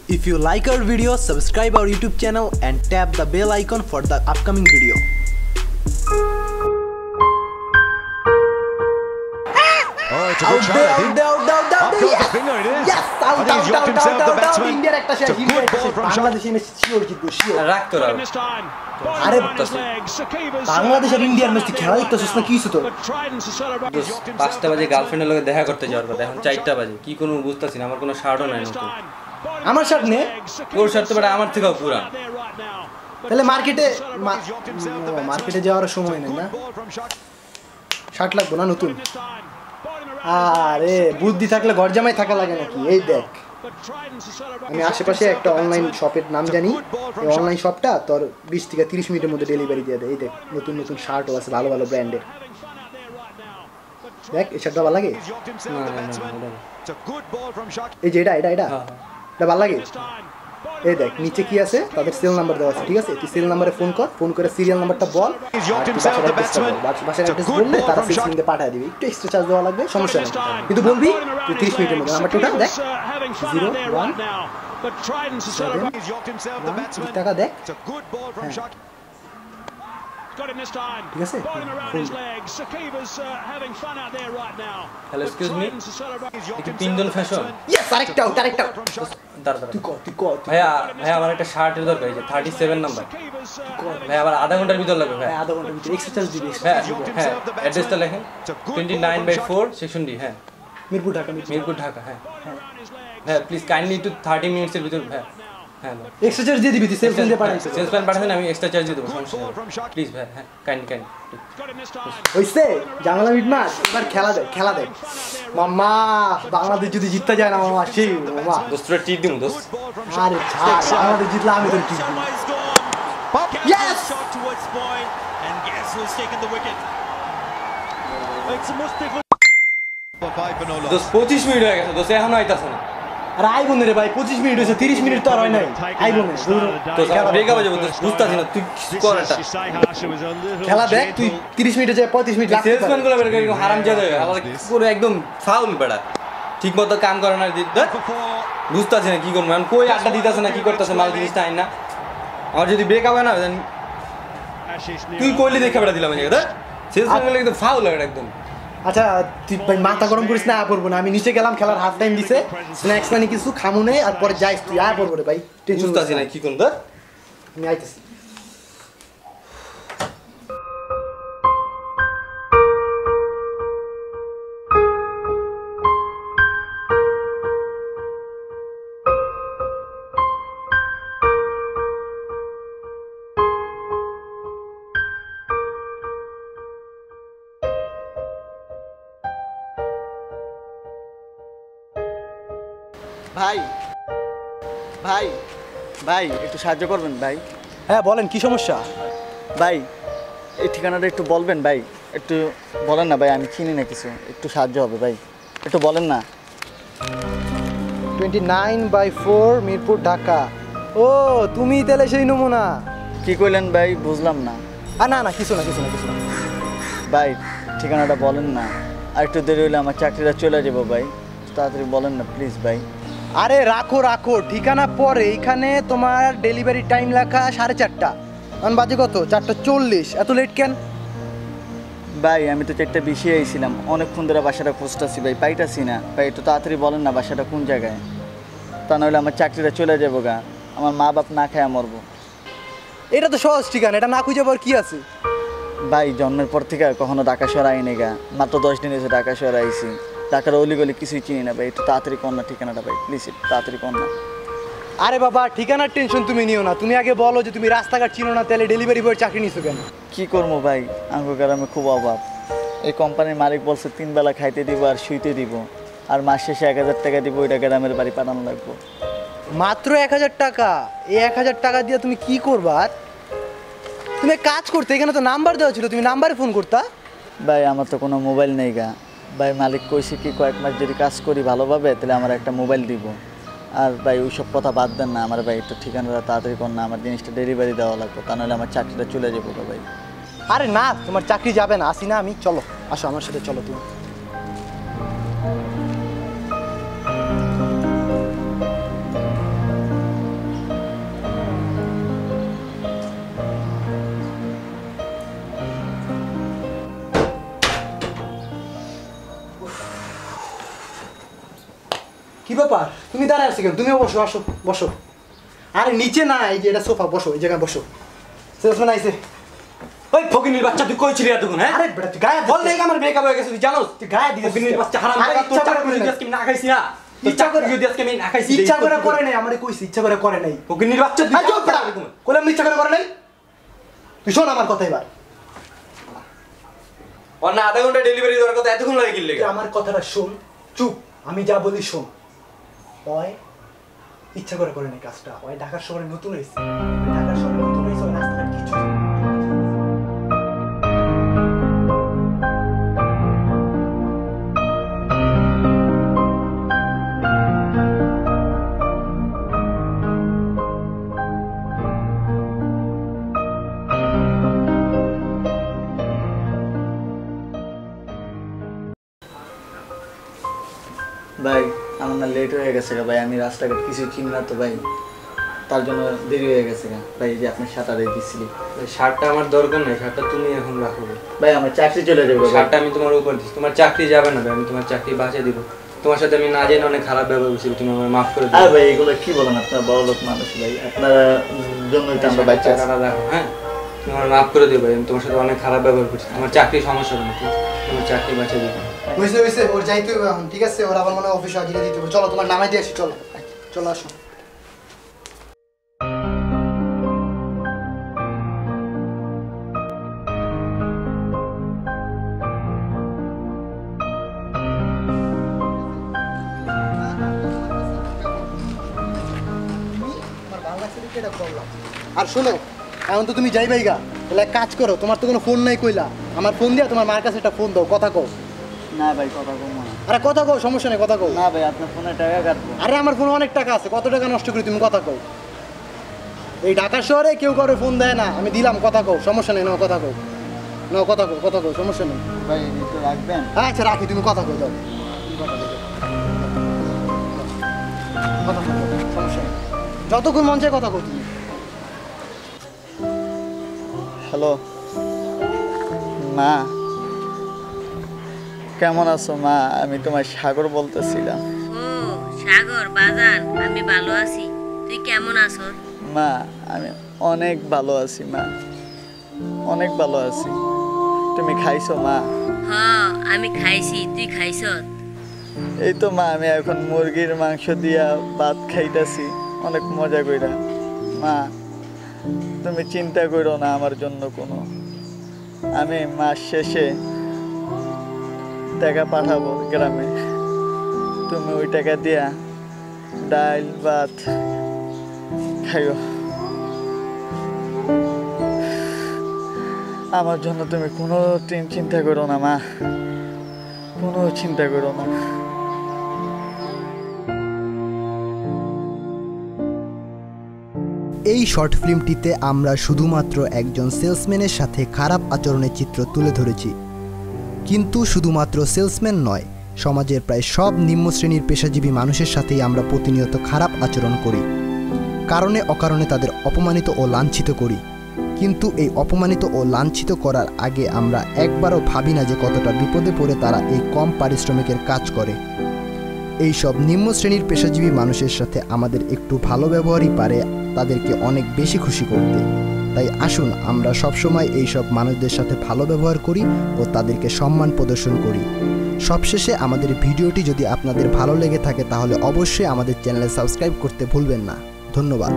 If you like our video, subscribe our YouTube channel and tap the bell icon for the upcoming video. Oh, it's a good shot. Yes, out. India একটা shot. Bangladesh match sure জিতবো sure. রাখতো রাখ। আরে বাংলাদেশ আর ইন্ডিয়ার match খেলা দেখতেছিস না কি হইছে তো? 5টা বাজে গার্লফ্রেন্ডের লগে দেখা করতে যাওয়ার কথা, এখন 4টা বাজে। কি কোনো বুঝতাছি না, আমার কোনো শার্টও নাই নতুন। আমার শার্ট নে? ওর শার্ট তো বড় আমার থেকেও পুরান। তাহলে মার্কেটে যাওয়ার সময় নেই না? শার্ট লাগবে না নতুন? আরে বুদ্ধি থাকলে ঘর জামাই থাকা লাগে নাকি? এই দেখ, আমি আশেপাশে একটা অনলাইন শপের নাম জানি, এই অনলাইন শপটা তোর 20 থেকে 30 মিনিটের মধ্যে ডেলিভারি দিয়ে দেয়। এই দেখ নতুন নতুন শার্টও আছে ভালো ভালো ব্র্যান্ডের। দেখ এই শার্টটা ভালো লাগে? এই যে এটা ভালো লাগে? এই দেখ নিচে কি আছে, তাদের সেল নাম্বার দেওয়া আছে, ঠিক আছে? তুই সেল নাম্বারে ফোন করে সিরিয়াল নাম্বারটা বল, বাসার অ্যাড্রেস বললে তারা সেল সিলিংয়ে পাঠিয়ে দিবে। একটু এক্সট্রা চার্জ দেওয়া লাগবে, সমস্যা নেই, কিন্তু বলবি তুই 30 মিনিটের মধ্যে। নাম্বারটা ওটা দেখ 01 টাকা দেখ, ঠিক আছে? হ্যালো এক্সকিউজ মি, একটু তিনজন ফ্যাশন। ইয়েস, আরেকটা দাঁড়া তুই কর ভাইয়া আমার একটা শার্টের দরকার, এই যে 37 নাম্বার। ভাই আবার আধা ঘন্টার ভিতর লাগবে। ভাই আধা ঘন্টার ভিতরে এক্সট্রা চার্জ দিবি? হ্যাঁ, অ্যাড্রেসটা লেখেন 29/4 সেকশন ডি। হ্যাঁ, মিরপুর ঢাকা। হ্যাঁ প্লিজ কাইন্ডলি একটু 30 মিনিটসের ভিতর। হ্যাঁ এক্সট্রা চার্জ দিয়ে দিবি? তুই সেলস দিয়ে পাঠাইছিস? সেলস প্ল্যান পাঠাবেন, আমি এক্সট্রা চার্জ দিয়ে দেবো, সমস্যা নেই প্লিজ ভাই। হ্যাঁ কাইন্ডলি হইছে জামালা মিটমাস। এবার খেলা দেখ মাম্মা, বাংলাদেশ যদি জিততে যায় না মামা, সেই মামা দোস্তরা টিপ দিমু দোস্ত। আরে ছাড়, বাংলাদেশ জিতলে আমি তোর টিপ দিই। ইয়েস, দোস্ত 25 মিনিট হয়ে গেছে দোস্ত, এখনো আইতাছে না। আরে আইবো না রে ভাই, 25 মিনিট হয়েছে, 30 মিনিট তো আর হয় নাই। আইবো না তো ব্রেক আপ হয়ে যাবে, বুঝতাছি না তুই কর এটা। খেলা দেখ, তুই 30 মিনিটে যায় 35 মিনিট লাগবে। সেলসম্যান গুলো বের করে হারামজাদা হয়ে আবার পুরো একদম ফাউল বেড়া, ঠিক মতো কাম করে না। বুঝতাছি না কি করবো, এখন কই আড্ডা দিতেছে না, কি করতেছে, মাল জিনিসটা আইন না। আমার যদি ব্রেক আপ হয় না, তুই কইলে দেখে বেড়া দিলাম সেলসম্যান গুলো একদম ফাউল লাগে একদম। আচ্ছা তুই ভাই মাথা গরম করিস না, আয়া পড়বো না। আমি নিচে গেলাম, খেলার হাফ টাইম দিছে, স্ন্যাক্স মানে কিছু খামু নেই, আর পরে যাইস তুই, আয়া পড়বো রে ভাই। বুঝতাছি না কি করবো, আমি আইতেছি। ভাই একটু সাহায্য করবেন ভাই? হ্যাঁ বলেন, কি সমস্যা? ভাই এই ঠিকানাটা একটু বলবেন ভাই, একটু বলেন না ভাই, আমি চিনি না কিছু, একটু সাহায্য হবে ভাই, একটু বলেন না। 29/4 মিরপুর ঢাকা। ও তুমি তাহলে সেই নমুনা? কি কইলেন ভাই, বুঝলাম না। না কিছু না। ভাই ঠিকানাটা বলেন না, আর একটু দেরি হলে আমার চাকরিটা চলে যাবো ভাই, তাড়াতাড়ি বলেন না প্লিজ ভাই। আরে রাখো ঠিকানা পরে, এখানে তোমার ডেলিভারি টাইম লেখা 4:30। এখন বাজে কত? 4:40। এত লেট কেন? ভাই আমি তো 4:20 আইছিলাম, অনেকক্ষণ ধরে বাসাটা খুঁজতেছি ভাই, পাইতাছি না ভাই, একটু তাড়াতাড়ি বলেন না বাসাটা কোন জায়গায়, তা নাহলে আমার চাকরিটা চলে যাবো গা, আমার মা বাপ না খায় মরবো। এটা তো সহজ ঠিকানা, এটা না খুঁজে পাওয়ার কি আছে? ভাই জন্মের পর থেকে কখনো ঢাকা শহর আইনি গা, মাত্র 10 দিন এসে ঢাকা শহর আইছি, ঢাকার অলিগলি কিছুই চিনি না ভাই, একটু তাড়াতাড়ি কর না ঠিকানাটা ভাই, প্লিজ একটু তাড়াতাড়ি কর না। আরে বাবা ঠিকানার টেনশন তুমি নিও না, তুমি আগে বলো যে তুমি রাস্তাঘাট চিনো না, তাহলে ডেলিভারি বয়ের চাকরি নিছো কেন? কি করবো ভাই, আমার গ্রামে খুব অভাব, এই কোম্পানির মালিক বলছে 3 বেলা খাইতে দিব আর শুইতে দিব, আর মাস শেষে 1000 টাকা দিব, ওইটা গ্রামের বাড়ি পাঠানো লাগবো। মাত্র 1000 টাকা? এই 1000 টাকা দিয়ে তুমি কি করবা? তুমি কাজ করতে, এখানে তো নাম্বার দেওয়া ছিল, তুমি নাম্বারে ফোন করতা। ভাই আমার তো কোনো মোবাইল নেই গা ভাই, মালিক কইছে কি কয়েক মাস যদি কাজ করি ভালোভাবে তাহলে আমার একটা মোবাইল দিব, আর ভাই ওইসব কথা বাদ দেন না, আমার ভাই একটু ঠিকানাটা তাড়াতাড়ি কর না, আমার জিনিসটা ডেলিভারি দেওয়া লাগবে, তা নাহলে আমার চাকরিটা চলে যাবো ভাই। আরে না, তোমার চাকরি যাবে না, আসি না আমি, চলো আসো আমার সাথে, চলো তুমি। কি ব্যাপার তুমি দাঁড়ায় আছো কেন তুমিও বসো আসো বসো আরে নিচে না এই যে এটা সোফা বসো এই জায়গায় বসো সেলসম্যান আইছে ওই ফকিনির বাচ্চা তুই কই ছিলি এতক্ষণ হ্যাঁ আরে বেটা তুই গায়ে বল নেই আমার ব্রেকআপ হয়ে গেছে তুই জানোস তুই গায়ে দিছিস ফকিনির বাচ্চা হারাম আরে তোর চাকরি যদি আজকে না খাইছি না ইচ্ছা করে যদি আজকে আমি না খাইছি ইচ্ছা করে করে নাই আমারে কইছি ইচ্ছা করে করে নাই ফকিনির বাচ্চা তুই আজব বেটা কোলাম ইচ্ছা করে করে নাই তুই শোন আমার কথা এবার ওর না আধা ঘন্টা ডেলিভারি দেওয়ার কথা এতক্ষণ লাগে কি লেগে তুই আমার কথাটা শোন চুপ আমি যা বলি শোন ওই ইচ্ছা করে করে নাই কাজটা ওই ঢাকার শহরে নতুন হইছে ঢাকার শহরে নতুন হইছে ওই রাস্তাঘাট কিছু ভাই আমার না লেট হয়ে গেছে গা ভাই আমি রাস্তাঘাট কিছু চিনি না তো ভাই তার জন্য দেরি হয়ে গেছে গা ভাই যে আপনি শার্টটা দিয়ে দিচ্ছিলি শার্টটা আমার দরকার নেই শার্টটা তুমি এখন রাখো ভাই আমার চাকরি চলে যাবে ভাই শার্টটা আমি তোমার উপর দিচ্ছি তোমার চাকরি যাবে না ভাই আমি তোমার চাকরি বাঁচিয়ে দিব তোমার সাথে আমি না জেনে অনেক খারাপ ব্যবহার করছি তুমি আমার মাফ করে আর দাও ভাই এগুলো কি বলেন আপনার বড় লোক মানুষ ভাই আপনার জন্যই তো আমরা বাচ্চা টাকাটা রাখো হ্যাঁ তুমি আমার মাফ করে দিও ভাই আমি তোমার সাথে অনেক খারাপ ব্যবহার করছি তোমার চাকরি সমস্যা হবে না তোমার চাকরি বাঁচিয়ে দিব বুঝতে বুঝতে ওর যাইতে হবে এখন ঠিক আছে ওর আবার মনে হয় অফিসে হাজিরা দিতে হবে চলো তোমার নামাই দিয়ে আসি চলো চলো আসো আর শোনো এখন তো তুমি যাইবাই গা তাহলে এক কাজ করো তোমার তো কোনো ফোন নাই কইলা আমার ফোন দিয়া তোমার মার কাছে একটা ফোন দাও কথা কও না ভাই কথা কম না আরে কথা কও সমস্যা নেই কথা কও না ভাই আপনার ফোনে টাকা কাটবো আরে আমার ফোনে অনেক টাকা আছে কত টাকা নষ্ট করি তুমি কথা কও এই ঢাকা শহরে কেউ কারো ফোন দেয় না আমি দিলাম কথা কও সমস্যা নেই নাও কথা কও নাও কথা কও সমস্যা নেই ভাই একটু রাখবেন আচ্ছা রাখি তুমি কথা কও যাও কথা কও সমস্যা নেই যতক্ষণ মন চায় কথা কও তুমি হ্যালো মা কেমন আছো মা আমি তোমার সাগর বলতেছিলাম ও সাগর বাজান আমি ভালো আছি তুই কেমন আছো মা আমি অনেক ভালো আছি মা অনেক ভালো আছি তুমি খাইছো মা হ্যাঁ আমি খাইছি তুই খাইছ এই তো মা আমি এখন মুরগির মাংস দিয়া ভাত খাইতাছি অনেক মজা কইরা মা তুমি চিন্তা করো না আমার জন্য কোনো আমি মাস শেষে টাকা পাঠাবো গ্রামে তুমি ওই টাকা দিয়া ডাল ভাত খাইও আমার জন্য তুমি কোনো চিন্তা করো না মা কোনো চিন্তা করো না এই শর্ট ফিল্মটিতে আমরা শুধুমাত্র একজন সেলসম্যানের সাথে খারাপ আচরণের চিত্র তুলে ধরেছি কিন্তু শুধুমাত্র সেলসম্যান নয় সমাজের প্রায় সব নিম্ন শ্রেণীর পেশাজীবী মানুষের সাথেই আমরা প্রতিনিয়ত খারাপ আচরণ করি কারণে অকারণে তাদের অপমানিত ও লাঞ্ছিত করি কিন্তু এই অপমানিত ও লাঞ্ছিত করার আগে আমরা একবারও ভাবি না যে কতটা বিপদে পড়ে তারা এই কম পারিশ্রমিকের কাজ করে এই সব নিম্ন শ্রেণীর পেশাজীবী মানুষের সাথে আমাদের একটু ভালো ব্যবহারই পারে তাদেরকে অনেক বেশি খুশি করতে তাই আসুন আমরা সবসময় এই সব মানুষদের সাথে ভালো ব্যবহার করি ও তাদেরকে সম্মান প্রদর্শন করি সবশেষে আমাদের ভিডিওটি যদি আপনাদের ভালো লেগে থাকে তাহলে অবশ্যই আমাদের চ্যানেলে সাবস্ক্রাইব করতে ভুলবেন না ধন্যবাদ